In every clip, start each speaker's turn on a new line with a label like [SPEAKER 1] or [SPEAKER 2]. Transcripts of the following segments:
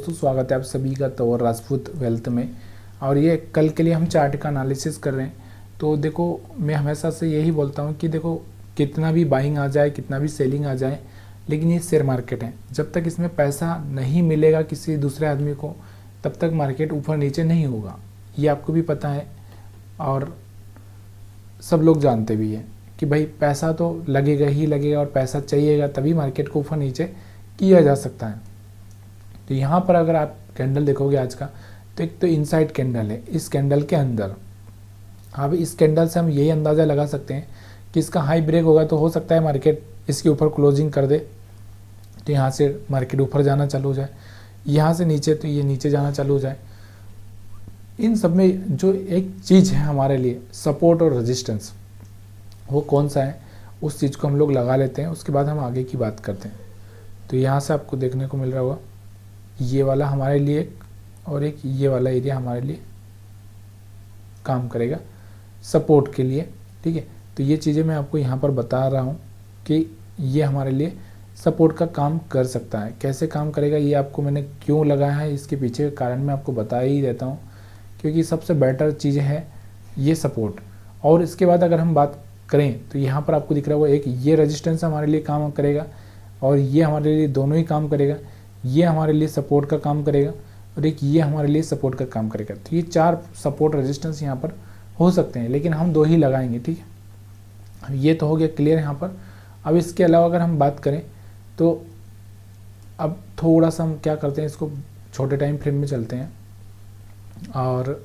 [SPEAKER 1] दोस्तों स्वागत है आप सभी का तौर राजपूत वेल्थ में। और ये कल के लिए हम चार्ट का एनालिसिस कर रहे हैं। तो देखो, मैं हमेशा से यही बोलता हूँ कि देखो, कितना भी बाइंग आ जाए, कितना भी सेलिंग आ जाए, लेकिन ये शेयर मार्केट है। जब तक इसमें पैसा नहीं मिलेगा किसी दूसरे आदमी को, तब तक मार्केट ऊपर नीचे नहीं होगा। ये आपको भी पता है और सब लोग जानते भी हैं कि भाई पैसा तो लगेगा ही लगेगा, और पैसा चाहिएगा तभी मार्केट को ऊपर नीचे किया जा सकता है। तो यहाँ पर अगर आप कैंडल देखोगे आज का, तो एक तो इनसाइड कैंडल है। इस कैंडल के अंदर अब इस कैंडल से हम यही अंदाज़ा लगा सकते हैं कि इसका हाई ब्रेक होगा तो हो सकता है मार्केट इसके ऊपर क्लोजिंग कर दे, तो यहाँ से मार्केट ऊपर जाना चालू हो जाए, यहाँ से नीचे तो ये नीचे जाना चालू हो जाए। इन सब में जो एक चीज़ है हमारे लिए सपोर्ट और रेजिस्टेंस, वो कौन सा है, उस चीज़ को हम लोग लगा लेते हैं, उसके बाद हम आगे की बात करते हैं। तो यहाँ से आपको देखने को मिल रहा होगा ये वाला हमारे लिए एक, और एक ये वाला एरिया हमारे लिए काम करेगा सपोर्ट के लिए। ठीक है, तो ये चीज़ें मैं आपको यहाँ पर बता रहा हूँ कि ये हमारे लिए सपोर्ट का काम कर सकता है। कैसे काम करेगा ये आपको मैंने क्यों लगाया है, इसके पीछे कारण मैं आपको बता ही देता हूँ, क्योंकि सबसे बेटर चीज़ है ये सपोर्ट। और इसके बाद अगर हम बात करें तो यहाँ पर आपको दिख रहा होगा एक ये रेजिस्टेंस हमारे लिए काम करेगा, और ये हमारे लिए दोनों ही काम करेगा। ये हमारे लिए सपोर्ट का काम करेगा और एक ये हमारे लिए सपोर्ट का काम करेगा। तो ये चार सपोर्ट रेजिस्टेंस यहाँ पर हो सकते हैं, लेकिन हम दो ही लगाएंगे। ठीक है, ये तो हो गया क्लियर यहाँ पर। अब इसके अलावा अगर हम बात करें तो अब थोड़ा सा हम क्या करते हैं, इसको छोटे टाइम फ्रेम में चलते हैं और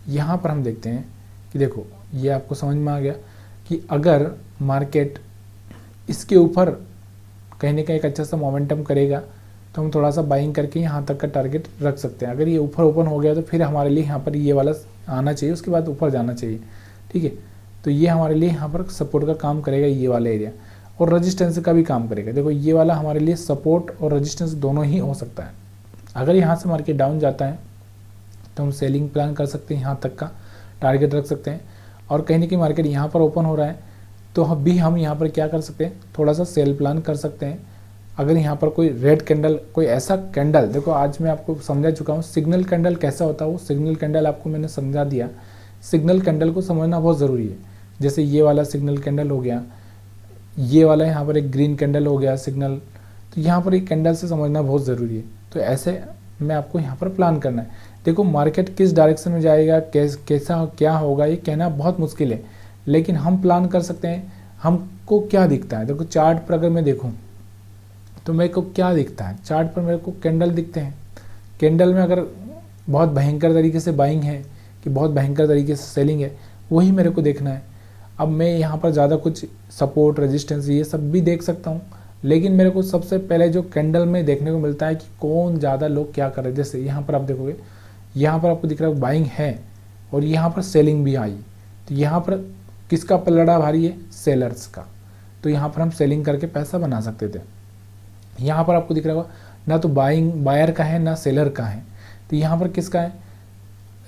[SPEAKER 1] यहाँ पर हम देखते हैं कि देखो, ये आपको समझ में आ गया कि अगर मार्केट इसके ऊपर कहीं ना कहीं एक अच्छा सा मोमेंटम करेगा तो हम थोड़ा सा बाइंग करके यहाँ तक का टारगेट रख सकते हैं। अगर ये ऊपर ओपन हो गया तो फिर हमारे लिए यहाँ पर ये वाला आना चाहिए, उसके बाद ऊपर जाना चाहिए। ठीक है, तो ये हमारे लिए यहाँ पर सपोर्ट का काम करेगा ये वाला एरिया, और रजिस्टेंस का भी काम करेगा। देखो, ये वाला हमारे लिए सपोर्ट और रजिस्टेंस दोनों ही हो सकता है। अगर यहाँ से मार्केट डाउन जाता है तो हम सेलिंग प्लान कर सकते हैं, यहाँ तक का टारगेट रख सकते हैं। और कहीं ना कहीं मार्केट यहाँ पर ओपन हो रहा है तो भी हम यहाँ पर क्या कर सकते हैं, थोड़ा सा सेल प्लान कर सकते हैं। अगर यहाँ पर कोई रेड कैंडल, कोई ऐसा कैंडल, देखो आज मैं आपको समझा चुका हूँ सिग्नल कैंडल कैसा होता है, वो सिग्नल कैंडल आपको मैंने समझा दिया। सिग्नल कैंडल को समझना बहुत ज़रूरी है। जैसे ये वाला सिग्नल कैंडल हो गया, ये वाला यहाँ पर एक ग्रीन कैंडल हो गया सिग्नल, तो यहाँ पर एक कैंडल से समझना बहुत ज़रूरी है। तो ऐसे मैं आपको यहाँ पर प्लान करना है। देखो, मार्केट किस डायरेक्शन में जाएगा, कैसा क्या होगा, ये कहना बहुत मुश्किल है, लेकिन हम प्लान कर सकते हैं। हमको क्या दिखता है, देखो चार्ट पर अगर मैं देखूं तो मेरे को क्या दिखता है, चार्ट पर मेरे को कैंडल दिखते हैं। कैंडल में अगर बहुत भयंकर तरीके से बाइंग है कि बहुत भयंकर तरीके से सेलिंग है, वही मेरे को देखना है। अब मैं यहाँ पर ज़्यादा कुछ सपोर्ट रेजिस्टेंस ये सब भी देख सकता हूँ, लेकिन मेरे को सबसे पहले जो कैंडल में देखने को मिलता है कि कौन ज़्यादा लोग क्या कर रहे हैं। जैसे यहाँ पर आप देखोगे, यहाँ पर आपको दिख रहा है बाइंग है और यहाँ पर सेलिंग भी आई, तो यहाँ पर किसका पलड़ा भारी है, सेलर्स का। तो यहाँ पर हम सेलिंग करके पैसा बना सकते थे। यहाँ पर आपको दिख रहा होगा ना तो बायर का है ना सेलर का है, तो यहाँ पर किसका है,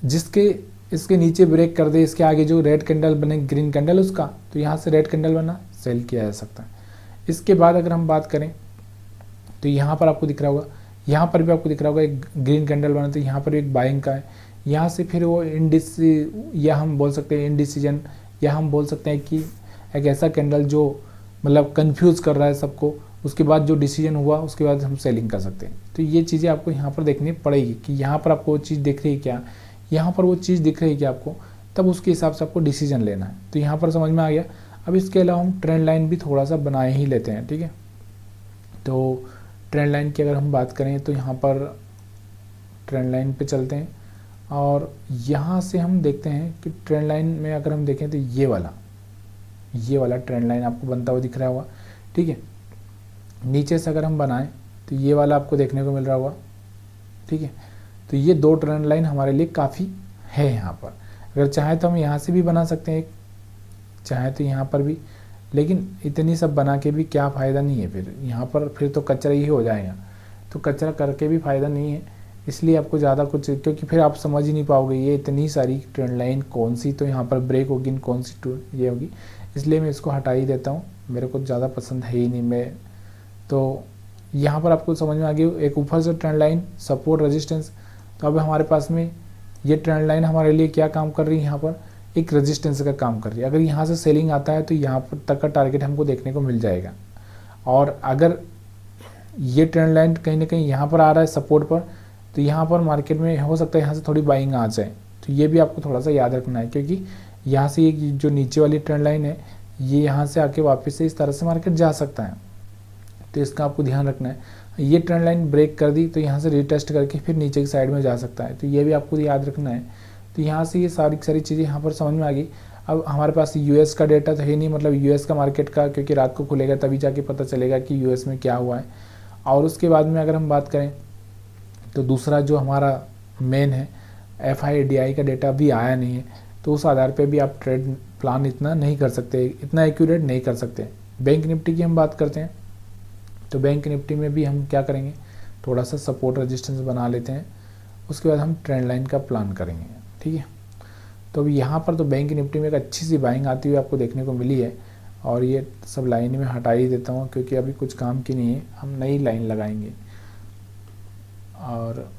[SPEAKER 1] जिसके इसके नीचे ब्रेक कर दे, इसके आगे जो रेड कैंडल बने ग्रीन कैंडल उसका, तो यहाँ से रेड कैंडल बना, सेल किया जा सकता है। इसके बाद अगर हम बात करें तो यहाँ पर आपको दिख रहा होगा, यहाँ पर भी आपको दिख रहा होगा एक ग्रीन कैंडल बना, तो यहाँ पर एक बाइंग का है। यहाँ से फिर वो या हम बोल सकते हैं इनडिसीजन, या हम बोल सकते हैं कि एक ऐसा कैंडल जो मतलब कंफ्यूज कर रहा है सबको, उसके बाद जो डिसीजन हुआ उसके बाद हम सेलिंग कर सकते हैं। तो ये चीज़ें आपको यहाँ पर देखनी पड़ेगी कि यहाँ पर आपको वो चीज़ दिख रही है क्या, यहाँ पर वो चीज़ दिख रही है क्या आपको, तब उसके हिसाब से आपको डिसीजन लेना है। तो यहाँ पर समझ में आ गया। अब इसके अलावा हम ट्रेंड लाइन भी थोड़ा सा बनाए ही लेते हैं। ठीक है, तो ट्रेंड लाइन की अगर हम बात करें तो यहाँ पर ट्रेंड लाइन पे चलते हैं और यहाँ से हम देखते हैं कि ट्रेंड लाइन में अगर हम देखें तो ये वाला ट्रेंड लाइन आपको बनता हुआ दिख रहा होगा। ठीक है, नीचे से अगर हम बनाएं तो ये वाला आपको देखने को मिल रहा होगा। ठीक है, तो ये दो ट्रेंड लाइन हमारे लिए काफ़ी है यहाँ पर। अगर चाहे तो हम यहाँ से भी बना सकते हैं, चाहे तो यहाँ पर भी, लेकिन इतनी सब बना के भी क्या फ़ायदा नहीं है, फिर यहाँ पर फिर तो कचरा ही हो जाएगा। तो कचरा करके भी फ़ायदा नहीं है, इसलिए आपको ज़्यादा कुछ, क्योंकि फिर आप समझ ही नहीं पाओगे ये इतनी सारी ट्रेंड लाइन कौन सी तो यहाँ पर ब्रेक होगी, कौन सी ये होगी, इसलिए मैं इसको हटा ही देता हूँ। मेरे को ज़्यादा पसंद है ही नहीं। मैं तो यहाँ पर आपको समझ में आ गई एक ऊपर से ट्रेंड लाइन, सपोर्ट, रेजिस्टेंस। तो अब हमारे पास में ये ट्रेंड लाइन हमारे लिए क्या काम कर रही है, यहाँ पर एक रेजिस्टेंस का काम कर रही है। अगर यहाँ से सेलिंग आता है तो यहाँ पर तक का टारगेट हमको देखने को मिल जाएगा। और अगर ये ट्रेंड लाइन कहीं ना कहीं यहाँ पर आ रहा है सपोर्ट पर, तो यहाँ पर मार्केट में हो सकता है यहाँ से थोड़ी बाइंग आ जाए। तो ये भी आपको थोड़ा सा याद रखना है, क्योंकि यहाँ से ये जो नीचे वाली ट्रेंड लाइन है ये यहाँ से आके वापस से इस तरह से मार्केट जा सकता है। तो इसका आपको ध्यान रखना है। ये ट्रेंड लाइन ब्रेक कर दी तो यहाँ से रीटेस्ट करके फिर नीचे की साइड में जा सकता है। तो ये भी आपको याद रखना है। तो यहाँ से ये सारी चीज़ें यहाँ पर समझ में आ गई। अब हमारे पास यूएस का डेटा तो है नहीं, मतलब यूएस का मार्केट का, क्योंकि रात को खुलेगा तभी जाके पता चलेगा कि यूएस में क्या हुआ है। और उसके बाद में अगर हम बात करें तो दूसरा जो हमारा मेन है FIDI का डेटा भी आया नहीं है, तो उस आधार पे भी आप ट्रेड प्लान इतना नहीं कर सकते, इतना एक्यूरेट नहीं कर सकते। बैंक निफ्टी की हम बात करते हैं तो बैंक निफ्टी में भी हम क्या करेंगे, थोड़ा सा सपोर्ट रेजिस्टेंस बना लेते हैं, उसके बाद हम ट्रेंड लाइन का प्लान करेंगे। ठीक है, तो अभी यहाँ पर तो बैंक निफ्टी में एक अच्छी सी बाइंग आती हुई आपको देखने को मिली है। और ये सब लाइन में हटा ही देता हूँ क्योंकि अभी कुछ काम की नहीं है, हम नई लाइन लगाएंगे। और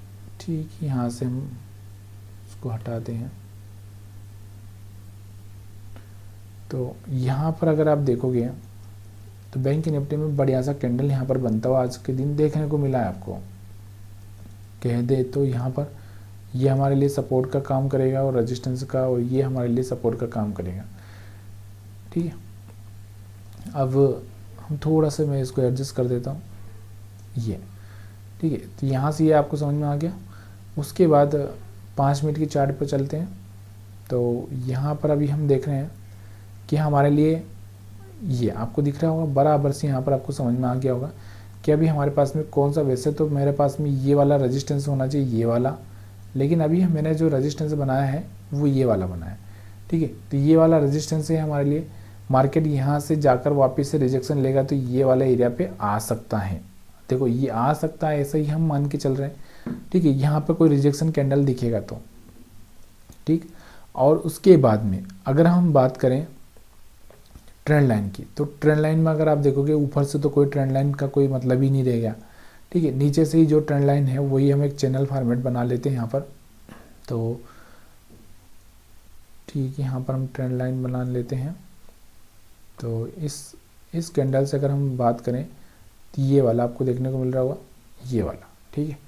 [SPEAKER 1] ठीक यहाँ से हम उसको हटाते हैं। तो यहाँ पर अगर आप देखोगे तो बैंक निफ्टी में बढ़िया सा कैंडल यहाँ पर बनता हुआ आज के दिन देखने को मिला है आपको। कह दे तो यहाँ पर ये हमारे लिए सपोर्ट का काम करेगा और रेजिस्टेंस का, और ये हमारे लिए सपोर्ट का काम करेगा। ठीक है, अब हम थोड़ा सा मैं इसको एडजस्ट कर देता हूँ ये। ठीक है, तो यहाँ से ये आपको समझ में आ गया। उसके बाद 5 मिनट की चार्ट पर चलते हैं। तो यहाँ पर अभी हम देख रहे हैं कि हमारे लिए ये आपको दिख रहा होगा बराबर से, यहाँ पर आपको समझ में आ गया होगा कि अभी हमारे पास में कौन सा, वैसे तो मेरे पास में ये वाला रेजिस्टेंस होना चाहिए, ये वाला, लेकिन अभी मैंने जो रेजिस्टेंस बनाया है वो ये वाला बनाया है। ठीक है, तो ये वाला रेजिस्टेंस है हमारे लिए। मार्केट यहाँ से जाकर वापस से रिजेक्शन लेगा तो ये वाला एरिया पे आ सकता है। देखो ये आ सकता है, ऐसा ही हम मान के चल रहे हैं। ठीक है, यहाँ पे कोई रिजेक्शन कैंडल दिखेगा तो ठीक। और उसके बाद में अगर हम बात करें ट्रेंड लाइन की, तो ट्रेंड लाइन में अगर आप देखोगे ऊपर से तो कोई ट्रेंड लाइन का कोई मतलब ही नहीं रहेगा। ठीक है, नीचे से ही जो ट्रेंड लाइन है वही हम एक चैनल फॉर्मेट बना लेते हैं यहाँ पर। तो ठीक है, यहाँ पर हम ट्रेंड लाइन बना लेते हैं। तो इस कैंडल से अगर हम बात करें तो ये वाला आपको देखने को मिल रहा होगा, ये वाला। ठीक है,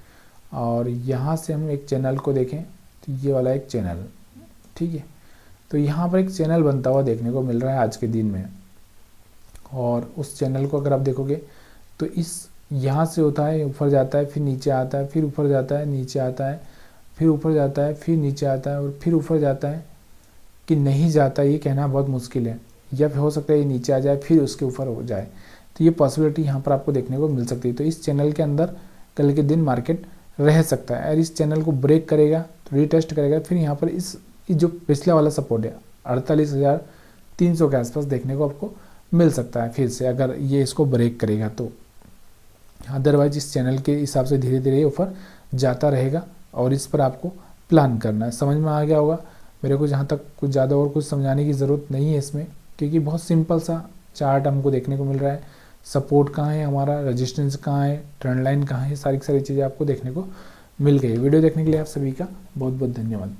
[SPEAKER 1] और यहाँ से हम एक चैनल को देखें तो ये वाला एक चैनल। ठीक है, तो यहाँ पर एक चैनल बनता हुआ देखने को मिल रहा है आज के दिन में। और उस चैनल को अगर आप देखोगे तो इस यहाँ से होता है, ऊपर जाता है, फिर नीचे आता है, फिर ऊपर जाता है, नीचे आता है, फिर ऊपर जाता है, फिर नीचे आता है, और फिर ऊपर जाता है। कि नहीं जाता ये कहना बहुत मुश्किल है, या फिर हो सकता है ये नीचे आ जाए फिर उसके ऊपर हो जाए। तो ये पॉसिबिलिटी यहाँ पर आपको देखने को मिल सकती है। तो इस चैनल के अंदर कल के दिन मार्केट रह सकता है, और इस चैनल को ब्रेक करेगा तो रीटेस्ट करेगा, फिर यहाँ पर इस जो पिछला वाला सपोर्ट है 48,300 के आसपास देखने को आपको मिल सकता है फिर से, अगर ये इसको ब्रेक करेगा तो। अदरवाइज इस चैनल के हिसाब से धीरे धीरे ऊपर जाता रहेगा, और इस पर आपको प्लान करना है। समझ में आ गया होगा मेरे को, जहाँ तक कुछ ज़्यादा और कुछ समझाने की ज़रूरत नहीं है इसमें, क्योंकि बहुत सिंपल सा चार्ट हमको देखने को मिल रहा है। सपोर्ट कहाँ है हमारा, रेजिस्टेंस कहाँ है, ट्रेंड लाइन कहाँ है, सारी चीज़ें आपको देखने को मिल गई। वीडियो देखने के लिए आप सभी का बहुत बहुत धन्यवाद।